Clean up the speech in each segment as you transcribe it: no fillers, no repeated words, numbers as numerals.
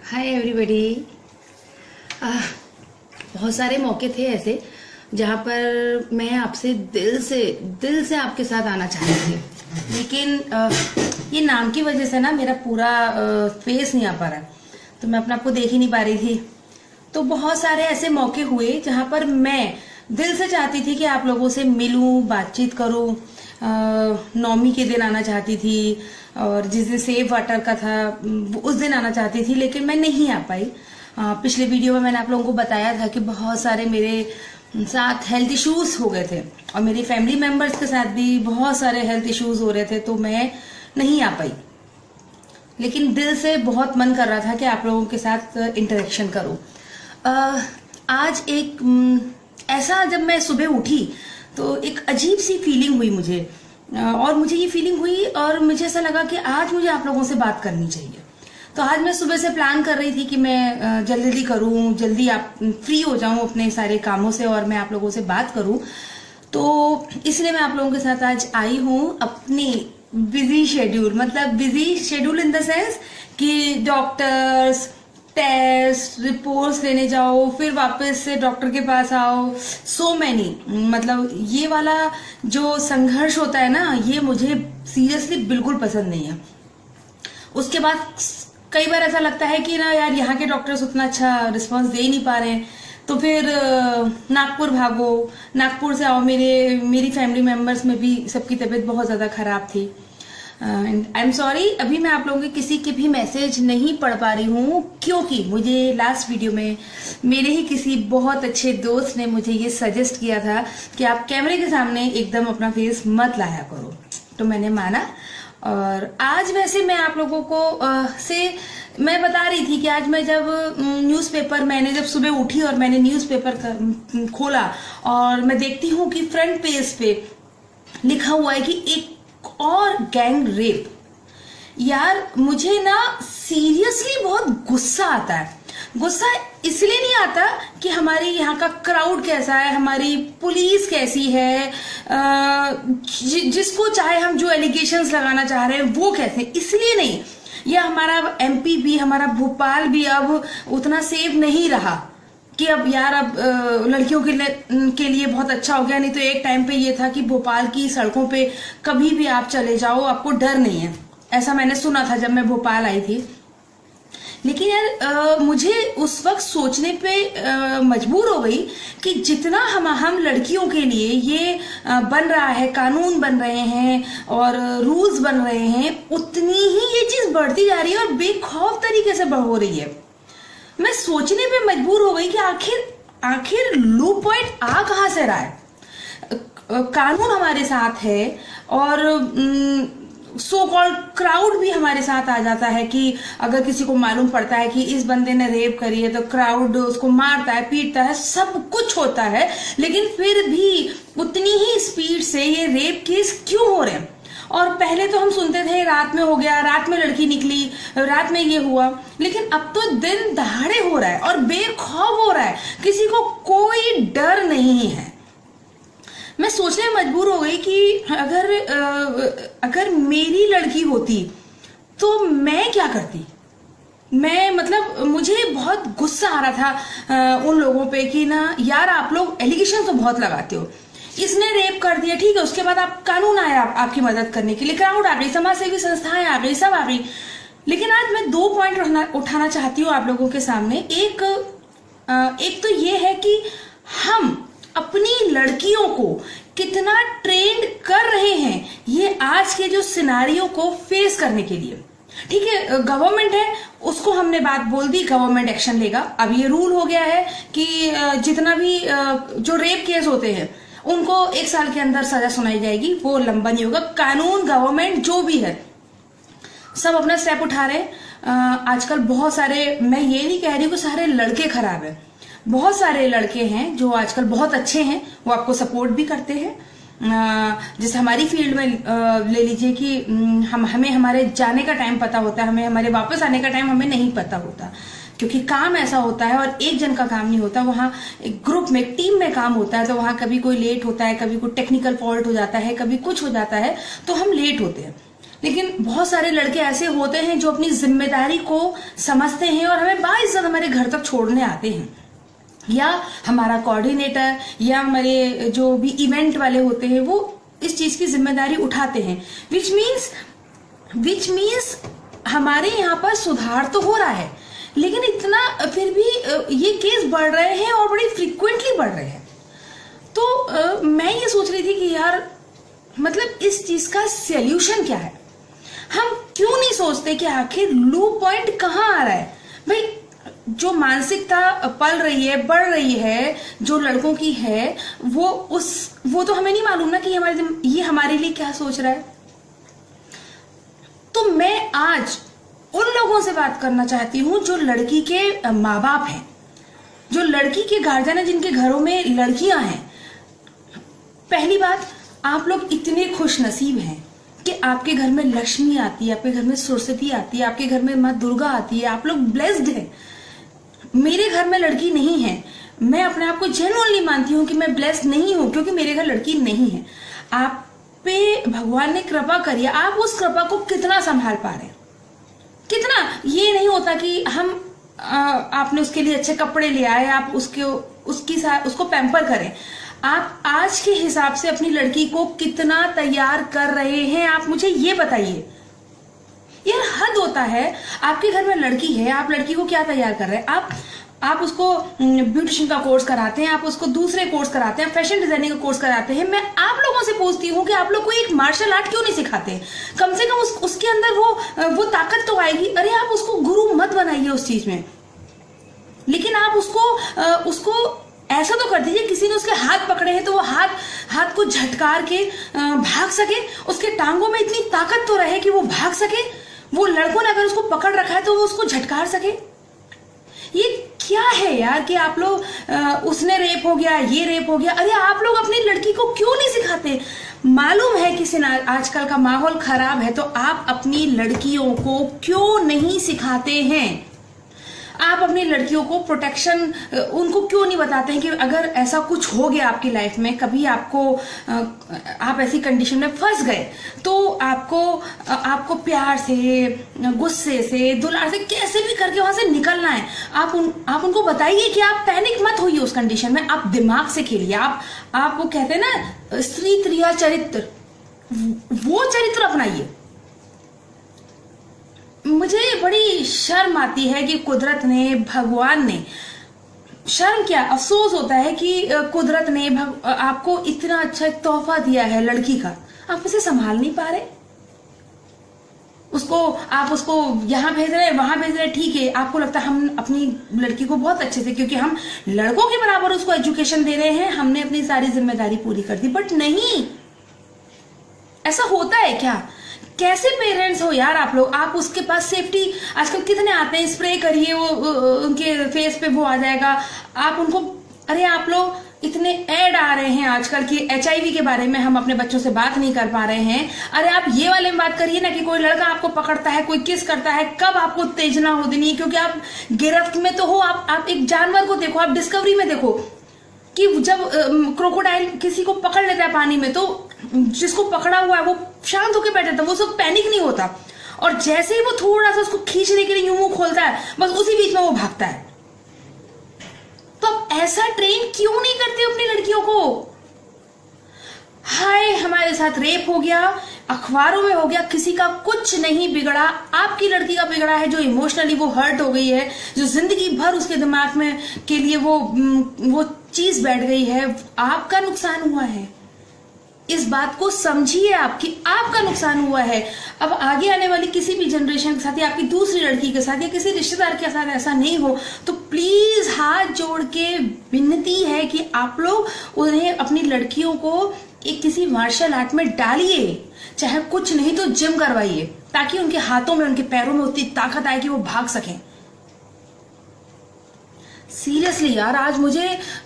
Hi everybody. बहुत सारे मौके थे ऐसे जहाँ पर मैं आपसे दिल से आपके साथ आना चाहती थी, लेकिन ये नाम की वजह से ना मेरा पूरा फेस नहीं आ पा रहा है, तो मैं अपने आप को देख ही नहीं पा रही थी। तो बहुत सारे ऐसे मौके हुए जहाँ पर मैं दिल से चाहती थी कि आप लोगों से मिलूं, बातचीत करूं। नौमी के दिन आना चाहती थी और जिस दिन सेव वाटर का था उस दिन आना चाहती थी, लेकिन मैं नहीं आ पाई। पिछले वीडियो में मैंने आप लोगों को बताया था कि बहुत सारे मेरे साथ हेल्थ इश्यूज हो गए थे और मेरी फैमिली मेंबर्स के साथ भी बहुत सारे हेल्थ इश्यूज हो रहे थे, तो मैं नहीं आ पाई। लेकिन दिल से बहुत मन कर रहा था कि आप लोगों के साथ इंटरेक्शन करूं। आज एक ऐसा जब मैं सुबह उठी तो एक अजीब सी फीलिंग हुई मुझे, और मुझे ये फीलिंग हुई और मुझे ऐसा लगा कि आज मुझे आप लोगों से बात करनी चाहिए। तो आज मैं सुबह से प्लान कर रही थी कि मैं जल्दी करूं, जल्दी आप फ्री हो जाऊं अपने सारे कामों से और मैं आप लोगों से बात करूं। तो इसलिए मैं आप लोगों के साथ आज आई हूं अपनी बिजी शेड्यूल, मतलब busy schedule in the sense कि डॉक्टर्स, टेस्ट, रिपोर्ट्स लेने जाओ, फिर वापस से डॉक्टर के पास आओ, सो मैनी, मतलब ये वाला जो संघर्ष होता है ना, ये मुझे सीरियसली बिल्कुल पसंद नहीं है। उसके बाद कई बार ऐसा लगता है कि ना यार यहाँ के डॉक्टर्स उतना अच्छा रिस्पांस दे ही नहीं पा रहे हैं, तो फिर नागपुर भागो, नागपुर से आओ। मेरी फैमिली मेंबर्स में भी सबकी तबीयत बहुत ज़्यादा खराब थी। एंड आई एम सॉरी, अभी मैं आप लोगों के किसी के भी मैसेज नहीं पढ़ पा रही हूँ, क्योंकि मुझे लास्ट वीडियो में मेरे ही किसी बहुत अच्छे दोस्त ने मुझे ये सजेस्ट किया था कि आप कैमरे के सामने एकदम अपना फेस मत लाया करो, तो मैंने माना। और आज वैसे मैं आप लोगों को मैं बता रही थी कि आज मैं जब मैंने जब सुबह उठी और मैंने न्यूज़पेपर खोला और मैं देखती हूँ कि फ्रंट पेज पे लिखा हुआ है कि एक और गैंग रेप। यार मुझे ना सीरियसली बहुत गुस्सा आता है। गुस्सा इसलिए नहीं आता कि हमारे यहाँ का क्राउड कैसा है, हमारी पुलिस कैसी है, जिसको चाहे हम जो एलिगेशंस लगाना चाह रहे हैं वो कैसे, इसलिए नहीं। या हमारा एमपी भी, हमारा भोपाल भी अब उतना सेफ नहीं रहा कि अब यार अब लड़कियों के लिए बहुत अच्छा हो गया। नहीं तो एक टाइम पे ये था कि भोपाल की सड़कों पे कभी भी आप चले जाओ, आपको डर नहीं है, ऐसा मैंने सुना था जब मैं भोपाल आई थी। लेकिन यार मुझे उस वक्त सोचने पे मजबूर हो गई कि जितना हम लड़कियों के लिए ये बन रहा है, कानून बन रहे हैं और रूल्स बन रहे हैं, उतनी ही ये चीज बढ़ती जा रही है और बेखौफ तरीके से बढ़ हो रही है। मैं सोचने पे मजबूर हो गई कि आखिर लो पॉइंट आ कहां से रहा है। कानून हमारे साथ है और सो कॉल्ड क्राउड भी हमारे साथ आ जाता है कि अगर किसी को मालूम पड़ता है कि इस बंदे ने रेप करी है तो क्राउड उसको मारता है, पीटता है, सब कुछ होता है, लेकिन फिर भी उतनी ही स्पीड से ये रेप केस क्यों हो रहे हैं। और पहले तो हम सुनते थे रात में हो गया, रात में लड़की निकली, रात में ये हुआ, लेकिन अब तो दिन दहाड़े हो रहा है और बेखौफ हो रहा है, किसी को कोई डर नहीं है। मैं सोचने मजबूर हो गई कि अगर मेरी लड़की होती तो मैं क्या करती। मैं मतलब मुझे बहुत गुस्सा आ रहा था उन लोगों पे कि ना यार आप लोग एलिगेशन तो बहुत लगाते हो, इसने रेप कर दिया, ठीक है, उसके बाद आप कानून आया आपकी मदद करने के लिए, क्राउड आ गई, समाज सेवी संस्थाएं आ गई, सब आ गई। लेकिन आज मैं 2 पॉइंट उठाना चाहती हूँ आप लोगों के सामने। एक तो ये है कि हम अपनी लड़कियों को कितना ट्रेंड कर रहे हैं ये आज के जो सिनारियो को फेस करने के लिए। ठीक है, गवर्नमेंट है, उसको हमने बात बोल दी, गवर्नमेंट एक्शन लेगा। अब ये रूल हो गया है कि जितना भी जो रेप केस होते हैं उनको 1 साल के अंदर सजा सुनाई जाएगी, वो लंबा नहीं होगा। कानून, गवर्नमेंट जो भी है सब अपना स्टेप उठा रहे हैं। आजकल बहुत सारे, मैं ये नहीं कह रही कि सारे लड़के खराब हैं, बहुत सारे लड़के हैं जो आजकल बहुत अच्छे हैं, वो आपको सपोर्ट भी करते हैं। जैसे हमारी फील्ड में ले लीजिए कि हमें हमारे जाने का टाइम पता होता है, हमें हमारे वापस आने का टाइम हमें नहीं पता होता, क्योंकि काम ऐसा होता है और एक जन का काम नहीं होता, वहाँ एक ग्रुप में, टीम में काम होता है। तो वहाँ कभी कोई लेट होता है, कभी कोई टेक्निकल फॉल्ट हो जाता है, कभी कुछ हो जाता है, तो हम लेट होते हैं। लेकिन बहुत सारे लड़के ऐसे होते हैं जो अपनी जिम्मेदारी को समझते हैं और हमें बाइज्जत हमारे घर तक छोड़ने आते हैं, या हमारा कोऑर्डिनेटर या हमारे जो भी इवेंट वाले होते हैं वो इस चीज की जिम्मेदारी उठाते हैं, विच मीन्स हमारे यहाँ पर सुधार तो हो रहा है, लेकिन इतना फिर भी ये केस बढ़ रहे हैं और बड़ी फ्रीक्वेंटली बढ़ रहे हैं। तो मैं ये सोच रही थी कि यार मतलब इस चीज का सॉल्यूशन क्या है। हम क्यों नहीं सोचते कि आखिर लो पॉइंट कहाँ आ रहा है। भाई जो मानसिकता पल रही है, बढ़ रही है, जो लड़कों की है, वो तो हमें नहीं मालूम ना कि ये हमारे लिए क्या सोच रहा है। तो मैं आज उन लोगों से बात करना चाहती हूं जो लड़की के माँ बाप हैं, जो लड़की के गार्जियन है, जिनके घरों में लड़कियां हैं। पहली बात, आप लोग इतने खुश नसीब हैं कि आपके घर में लक्ष्मी आती है, आपके घर में सरस्वती आती है, आपके घर में माँ दुर्गा आती है, आप लोग ब्लेस्ड हैं। मेरे घर में लड़की नहीं है, मैं अपने आप को जेन्युइनली मानती हूँ कि मैं ब्लेस्ड नहीं हूँ, क्योंकि मेरे घर लड़की नहीं है। आप पे भगवान ने कृपा करी है, आप उस कृपा को कितना संभाल पा रहे हैं, कितना। ये नहीं होता कि हम आपने उसके लिए अच्छे कपड़े ले आए, आप उसको पैम्पर करें। आप आज के हिसाब से अपनी लड़की को कितना तैयार कर रहे हैं, आप मुझे ये बताइए। यार हद होता है। आपके घर में लड़की है, आप लड़की को क्या तैयार कर रहे हैं। आप उसको ब्यूटिशियन का कोर्स कराते हैं, आप उसको दूसरे कोर्स कराते हैं, फैशन डिजाइनिंग का कोर्स कराते हैं। मैं आप लोगों से पूछती हूँ कि आप लोग को एक मार्शल आर्ट क्यों नहीं सिखाते। कम से कम उसके अंदर वो ताकत तो आएगी। अरे आप उसको गुरु मत बनाइए उस चीज में, लेकिन आप उसको ऐसा तो कर दीजिए, किसी ने उसके हाथ पकड़े हैं तो वो हाथ को झटकार के भाग सके, उसके टांगों में इतनी ताकत तो रहे कि वो भाग सके। वो लड़कों ने अगर उसको पकड़ रखा है तो वो उसको झटकार सके। ये क्या है यार कि आप लोग उसने रेप हो गया, ये रेप हो गया। अरे आप लोग अपनी लड़की को क्यों नहीं सिखाते। मालूम है कि आजकल का माहौल खराब है, तो आप अपनी लड़कियों को क्यों नहीं सिखाते हैं। आप अपनी लड़कियों को प्रोटेक्शन उनको क्यों नहीं बताते हैं कि अगर ऐसा कुछ हो गया आपकी लाइफ में, कभी आप ऐसी कंडीशन में फंस गए, तो आपको प्यार से, गुस्से से, दुलार से, कैसे भी करके वहां से निकलना है। आप उनको बताइए कि आप पैनिक मत होइए उस कंडीशन में, आप दिमाग से खेलिए। आप वो कहते हैं ना स्त्री त्रिया चरित्र, वो चरित्र अपनाइए। मुझे बड़ी शर्म आती है कि कुदरत ने, भगवान ने, शर्म क्या, अफसोस होता है कि कुदरत ने आपको इतना अच्छा एक तोहफा दिया है लड़की का, आप उसे संभाल नहीं पा रहे। आप उसको यहाँ भेज रहे हैं, वहां भेज रहे हैं, ठीक है। आपको लगता है हम अपनी लड़की को बहुत अच्छे से, क्योंकि हम लड़कों के बराबर उसको एजुकेशन दे रहे हैं, हमने अपनी सारी जिम्मेदारी पूरी कर दी। बट नहीं, ऐसा होता है क्या। कैसे पेरेंट्स हो यार आप लोग। आप उसके पास सेफ्टी आजकल कितने आते हैं, स्प्रे करिए वो उनके फेस पे वो आ जाएगा। आप उनको, अरे आप लोग इतने ऐड आ रहे हैं आजकल की HIV के बारे में, हम अपने बच्चों से बात नहीं कर पा रहे हैं। अरे आप ये वाले में बात करिए ना कि कोई लड़का आपको पकड़ता है, कोई किस करता है, कब आपको उत्तेजना हो देनी है, क्योंकि आप गिरफ्त में तो हो। आप एक जानवर को देखो, आप डिस्कवरी में देखो कि जब क्रोकोडाइल किसी को पकड़ लेता है पानी में, तो जिसको पकड़ा हुआ है वो शांत होकर बैठा था, वो सब पैनिक नहीं होता, और जैसे ही वो थोड़ा सा उसको खींचने के लिए मुंह खोलता है, बस उसी बीच में वो भागता है। तो आप ऐसा ट्रेन क्यों नहीं करते अपनी लड़कियों को। हाय हमारे साथ रेप हो गया, अखबारों में हो गया, किसी का कुछ नहीं बिगड़ा, आपकी लड़की का बिगड़ा है, जो इमोशनली वो हर्ट हो गई है, जो जिंदगी भर उसके दिमाग में के लिए वो चीज बैठ गई है, आपका नुकसान हुआ है। इस बात को समझिए आप कि आपका नुकसान हुआ है। अब आगे आने वाली किसी भी जनरेशन के साथ या आपकी दूसरी लड़की के साथ या किसी रिश्तेदार के साथ ऐसा नहीं हो, तो प्लीज हाथ जोड़ के विनती है कि आप लोग उन्हें, अपनी लड़कियों को एक किसी मार्शल आर्ट में डालिए, चाहे कुछ नहीं तो जिम करवाइए, ताकि उनके हाथों में, उनके पैरों में उतनी ताकत आए कि वो भाग सकें। सीरियसली यार, आज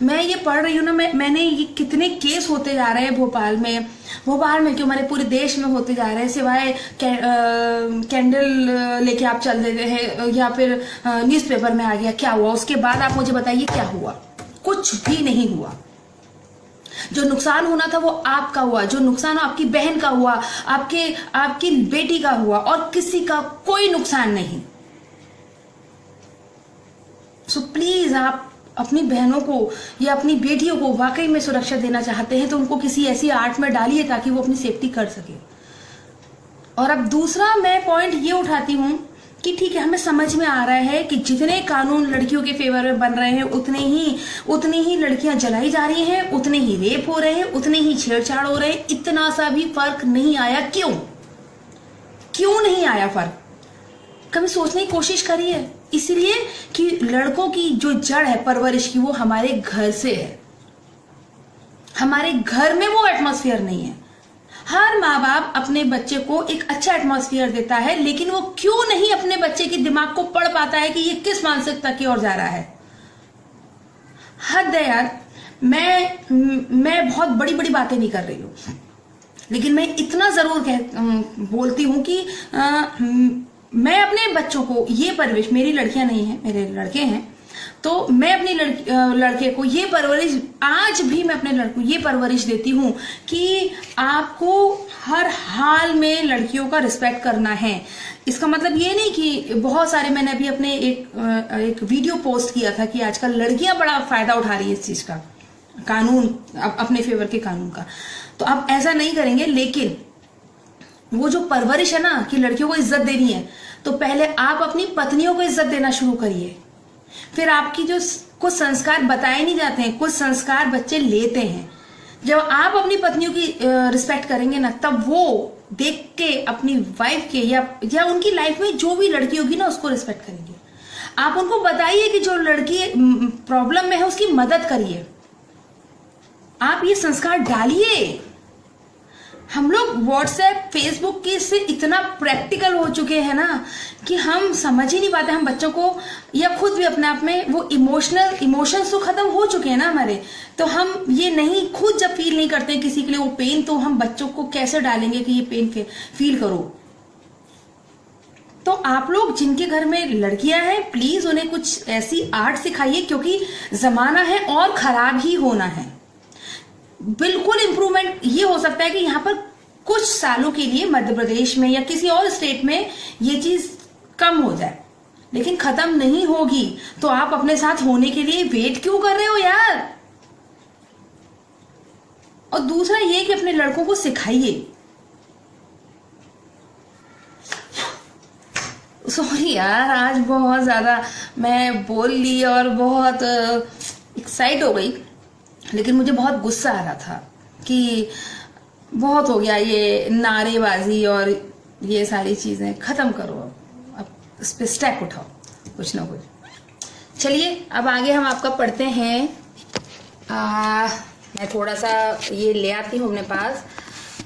मैं ये पढ़ रही हूँ ना, मैंने ये कितने केस होते जा रहे हैं भोपाल में क्यों, हमारे पूरे देश में होते जा रहे हैं। सिवाय कैंडल लेके आप चल देते हैं या फिर न्यूज़पेपर में आ गया, क्या हुआ उसके बाद आप मुझे बताइए क्या हुआ। कुछ भी नहीं हुआ। जो नुकसान होना था वो आपका हुआ, जो नुकसान आपकी बहन का हुआ, आपकी बेटी का हुआ, और किसी का कोई नुकसान नहीं। सो प्लीज, आप अपनी बहनों को या अपनी बेटियों को वाकई में सुरक्षा देना चाहते हैं तो उनको किसी ऐसी आर्ट में डालिए ताकि वो अपनी सेफ्टी कर सके। और अब दूसरा मैं पॉइंट ये उठाती हूं कि ठीक है, हमें समझ में आ रहा है कि जितने कानून लड़कियों के फेवर में बन रहे हैं उतनी ही लड़कियां जलाई जा रही हैं, उतने ही रेप हो रहे हैं, उतने ही छेड़छाड़ हो रहे हैं। इतना सा भी फर्क नहीं आया। क्यों नहीं आया फर्क? कभी सोचने की कोशिश करिए। इसलिए कि लड़कों की जो जड़ है परवरिश की वो हमारे घर से है। हमारे घर में वो एटमॉस्फेयर नहीं है। हर माँ बाप अपने बच्चे को एक अच्छा एटमॉस्फेयर देता है, लेकिन वो क्यों नहीं अपने बच्चे के दिमाग को पढ़ पाता है कि ये किस मानसिकता की ओर जा रहा है। हद है यार। मैं बहुत बड़ी बड़ी बातें नहीं कर रही हूं, लेकिन मैं इतना जरूर बोलती हूं कि मैं अपने बच्चों को ये परवरिश, मेरी लड़कियां नहीं है, मेरे लड़के हैं, तो मैं अपने लड़के को ये परवरिश, आज भी मैं अपने लड़कों को ये परवरिश देती हूँ कि आपको हर हाल में लड़कियों का रिस्पेक्ट करना है। इसका मतलब ये नहीं कि बहुत सारे, मैंने अभी अपने एक वीडियो पोस्ट किया था कि आजकल लड़कियां बड़ा फायदा उठा रही है इस चीज का, कानून अपने फेवर के कानून का, तो आप ऐसा नहीं करेंगे। लेकिन वो जो परवरिश है ना कि लड़कियों को इज्जत देनी है, तो पहले आप अपनी पत्नियों को इज्जत देना शुरू करिए। फिर आपकी जो कुछ संस्कार बताए नहीं जाते हैं, कुछ संस्कार बच्चे लेते हैं। जब आप अपनी पत्नियों की रिस्पेक्ट करेंगे ना, तब वो देख के अपनी वाइफ के या उनकी लाइफ में जो भी लड़की होगी ना उसको रिस्पेक्ट करेंगे। आप उनको बताइए कि जो लड़की प्रॉब्लम में है उसकी मदद करिए। आप ये संस्कार डालिए। हम लोग व्हाट्सएप, फेसबुक के से इतना प्रैक्टिकल हो चुके हैं ना कि हम समझ ही नहीं पाते। हम बच्चों को या खुद भी अपने आप में वो इमोशंस तो खत्म हो चुके हैं ना हमारे, तो हम ये नहीं, खुद जब फील नहीं करते किसी के लिए वो पेन, तो हम बच्चों को कैसे डालेंगे कि ये पेन फील करो। तो आप लोग जिनके घर में लड़कियां हैं, प्लीज उन्हें कुछ ऐसी आर्ट सिखाइए, क्योंकि जमाना है और खराब ही होना है। बिल्कुल इंप्रूवमेंट ये हो सकता है कि यहाँ पर कुछ सालों के लिए मध्य प्रदेश में या किसी और स्टेट में ये चीज कम हो जाए, लेकिन खत्म नहीं होगी। तो आप अपने साथ होने के लिए वेट क्यों कर रहे हो यार? और दूसरा ये कि अपने लड़कों को सिखाइए। सॉरी यार, आज बहुत ज्यादा मैं बोल ली और बहुत एक्साइट हो गई, लेकिन मुझे बहुत गुस्सा आ रहा था कि बहुत हो गया ये नारेबाजी और ये सारी चीजें, खत्म करो। अब इस पे स्टेप उठाओ कुछ ना कुछ। चलिए अब आगे हम आपका पढ़ते हैं। मैं थोड़ा सा ये ले आती हूँ अपने पास।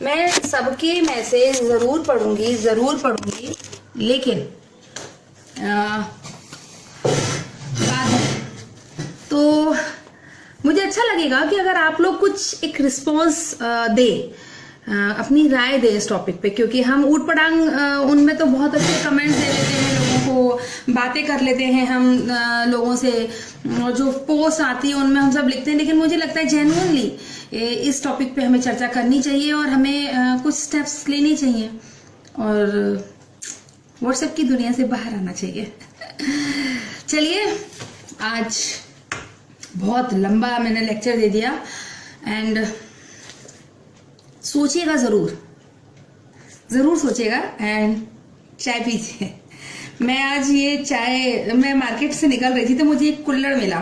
मैं सबके मैसेज जरूर पढ़ूंगी, लेकिन बाद में तो मुझे अच्छा लगेगा कि अगर आप लोग कुछ एक रिस्पॉन्स दे, अपनी राय दे इस टॉपिक पे, क्योंकि हम ऊट पटांग उनमें तो बहुत अच्छे कमेंट्स दे देते हैं, लोगों को बातें कर लेते हैं हम लोगों से, और जो पोस्ट आती है उनमें हम सब लिखते हैं। लेकिन मुझे लगता है जेन्युइनली इस टॉपिक पे हमें चर्चा करनी चाहिए और हमें कुछ स्टेप्स लेने चाहिए और व्हाट्सएप की दुनिया से बाहर आना चाहिए। चलिए, आज बहुत लंबा मैंने लेक्चर दे दिया, एंड सोचिएगा, जरूर सोचिएगा, एंड चाय पीजिए। मैं आज ये चाय, मैं मार्केट से निकल रही थी तो मुझे एक कुल्हड़ मिला,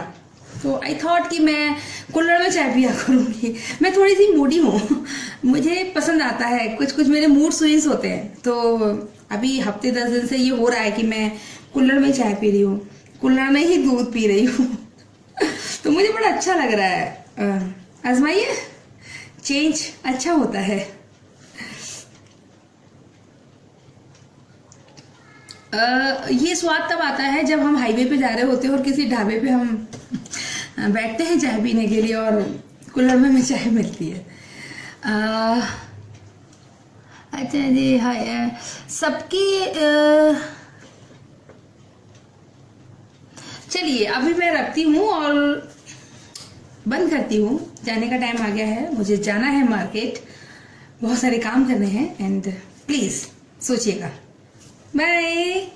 तो आई थॉट कि मैं कुल्हड़ में चाय पिया करूंगी। मैं थोड़ी सी मूडी हूँ, मुझे पसंद आता है, कुछ मेरे मूड स्विंग्स होते हैं। तो अभी हफ्ते 10 दिन से ये हो रहा है कि मैं कुल्हड़ में चाय पी रही हूँ, कुल्हड़ में ही दूध पी रही हूँ। तो मुझे बड़ा अच्छा लग रहा है। आजमाइए, चेंज अच्छा होता है। ये स्वाद तब आता है जब हम हाईवे पे जा रहे होते हैं और किसी ढाबे पे हम बैठते हैं चाय पीने के लिए और कुल्हड़ में हमें चाय मिलती है। अच्छा जी, हाय सबकी। चलिए अभी मैं रखती हूँ और बंद करती हूँ, जाने का टाइम आ गया है, मुझे जाना है मार्केट, बहुत सारे काम करने हैं एंड प्लीज सोचिएगा। बाय।